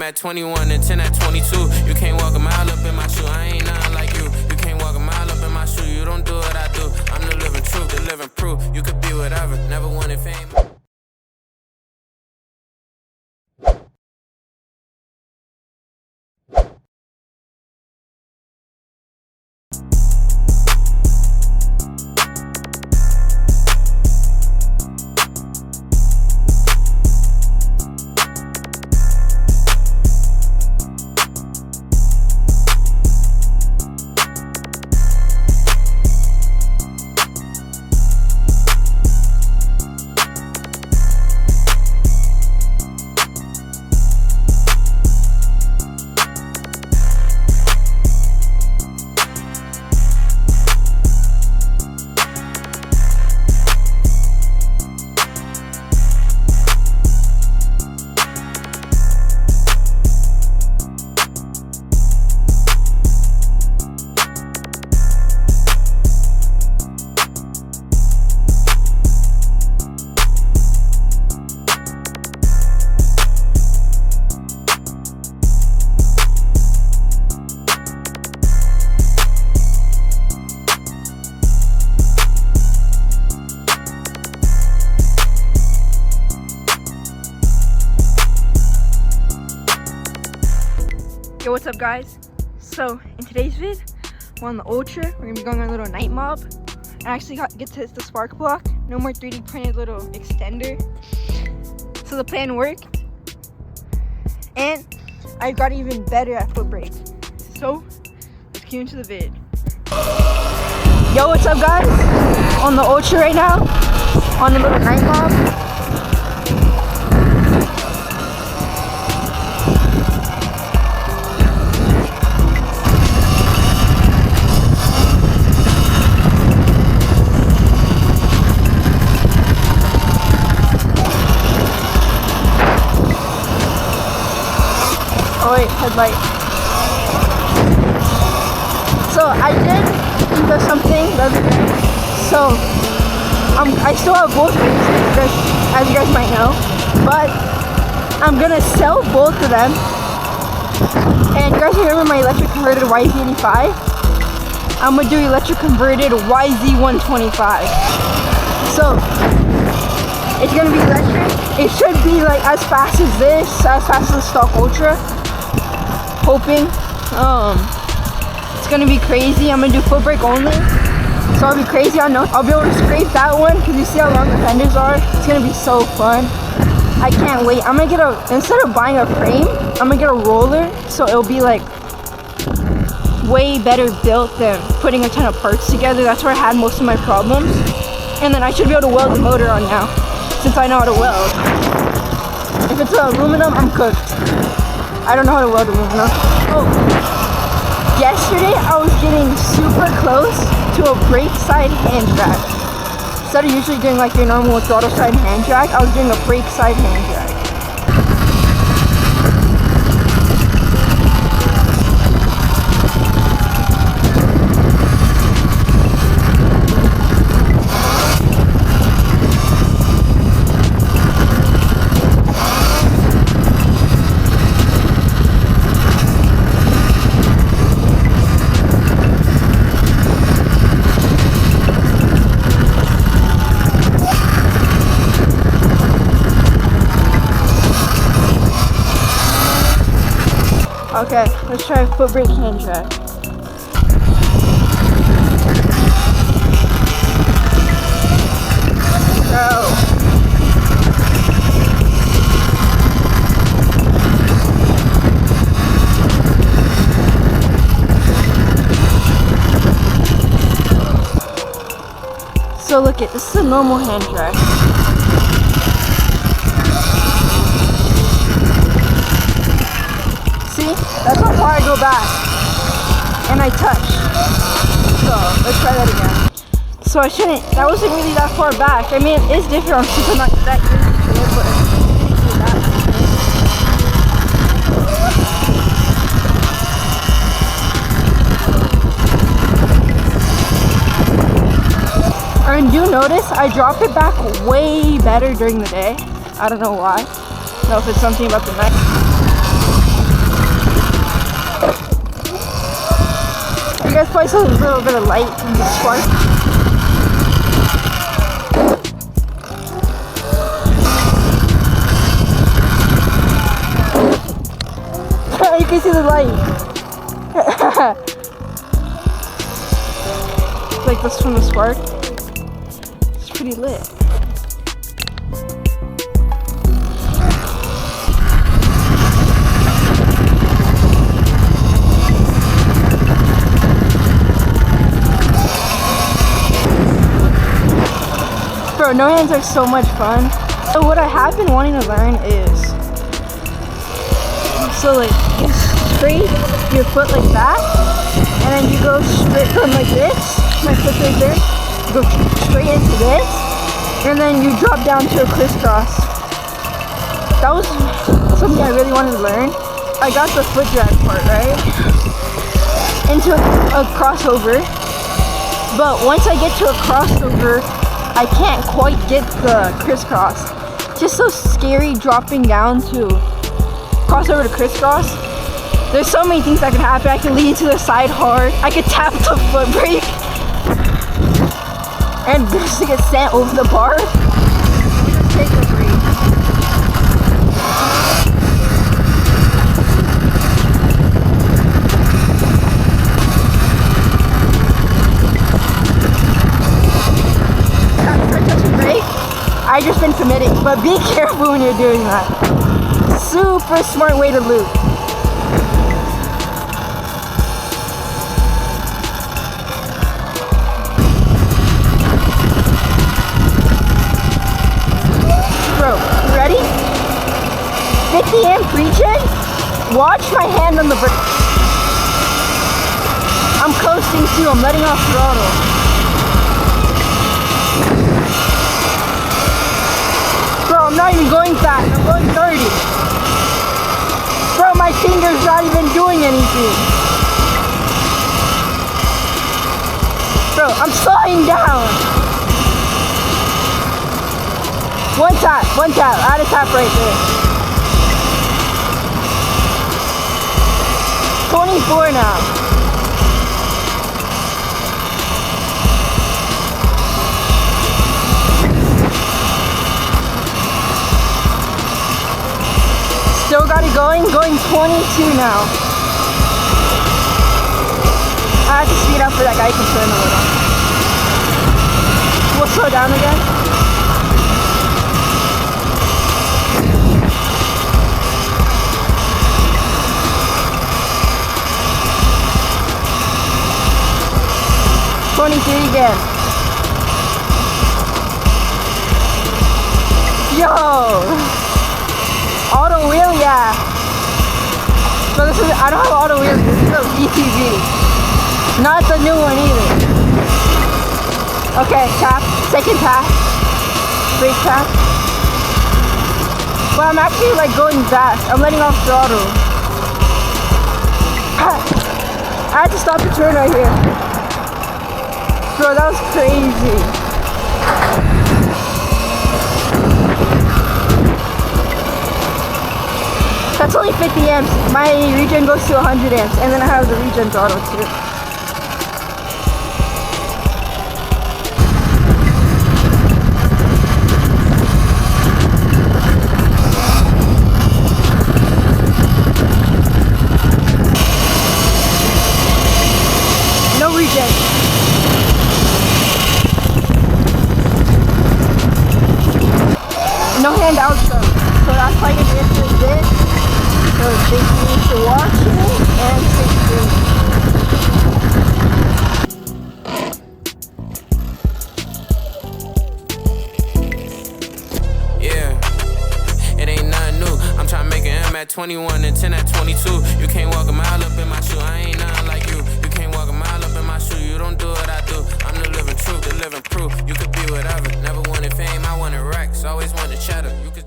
at 21 and 10 at 22. You can't walk a mile up in my shoe. I ain't nothing like you. You can't walk a mile up in my shoe. You don't do what I do. I'm the living truth, the living proof. You could be whatever, never wanted fame. Yo, what's up guys? So in today's vid, we're on the Ultra. We're gonna be going on a little night mob. I actually get to hit the spark block. No more 3D printed little extender. So the plan worked. And I got even better at foot brakes. So let's get into the vid. Yo, what's up guys? On the Ultra right now, on the little night mob. Oh wait, headlight. So I did something the other day. So I still have both racers, as you guys might know, but I'm gonna sell both of them. And you guys remember my electric converted YZ85? I'm gonna do electric converted YZ125. So it's gonna be electric. It should be like as fast as this, as fast as the stock Ultra. Hoping it's gonna be crazy. I'm gonna do foot brake only, so I'll be crazy. I'll be able to scrape that one because you see how long the fenders are. It's gonna be so fun. I can't wait. I'm gonna get instead of buying a frame, I'm gonna get a roller, so it'll be like way better built than putting a ton of parts together. That's where I had most of my problems. And then I should be able to weld the motor on now, since I know how to weld. If it's aluminum, I'm cooked. I don't know how to weld aluminum. Oh, yesterday I was getting super close to a brake side hand drag. Instead of usually doing like your normal throttle side hand drag, I was doing a brake side hand drag. Okay, let's try foot brake hand drag. Go. So look at this is a normal hand drag. That's how far I go back, and I touch. So let's try that again. So I shouldn't. That wasn't really that far back. I mean, it is different since I'm not that used to it, but and do notice I drop it back way better during the day. I don't know why. I don't know if it's something about the night. guys probably saw a little bit of light from the spark. You can see the light. Like this from the spark. It's pretty lit. Bro, no hands are so much fun. So what I have been wanting to learn is, so like you straight your foot like that, and then you go straight from like this, my foot's right there, you go straight into this, and then you drop down to a crisscross. That was something I really wanted to learn. I got the foot drag part, right? Into a crossover, but once I get to a crossover, I can't quite get the crisscross. It's just so scary dropping down to crossover to crisscross. There's so many things that can happen. I can lean to the side hard. I could tap the foot brake and just get sent over the bar. Just take a break. I just been committing, but be careful when you're doing that. Super smart way to loop. Bro, you ready? 50 amp Regen. Watch my hand on the brake. I'm coasting too, I'm letting off throttle. I'm not even going fast, I'm going 30. Bro, my finger's not even doing anything. Bro, I'm slowing down. One tap, add a tap right there. 24 now. Still got it going 22 now. I have to speed up for that guy to turn a little. We'll slow down again. again. Yo! Auto wheelie, yeah. So this is, I don't have auto wheelie, this is a VTV. Not the new one either. Okay, tap, second tap. Brake tap. Well, I'm actually like going fast. I'm letting off throttle. I had to stop the turn right here. Bro, that was crazy. That's only 50 amps. My Regen goes to 100 amps, and then I have the Regen throttle too. No Regen. No hand out though. So that's why you're doing this. So they need to watch it and take it. Yeah, it ain't nothing new. I'm trying to make an M at 21 and 10 at 22. You can't walk a mile up in my shoe. I ain't nothing like you. You can't walk a mile up in my shoe. You don't do what I do. I'm the living truth, the living proof. You could be whatever. Never wanted fame, I wanted racks. Always wanted cheddar. You could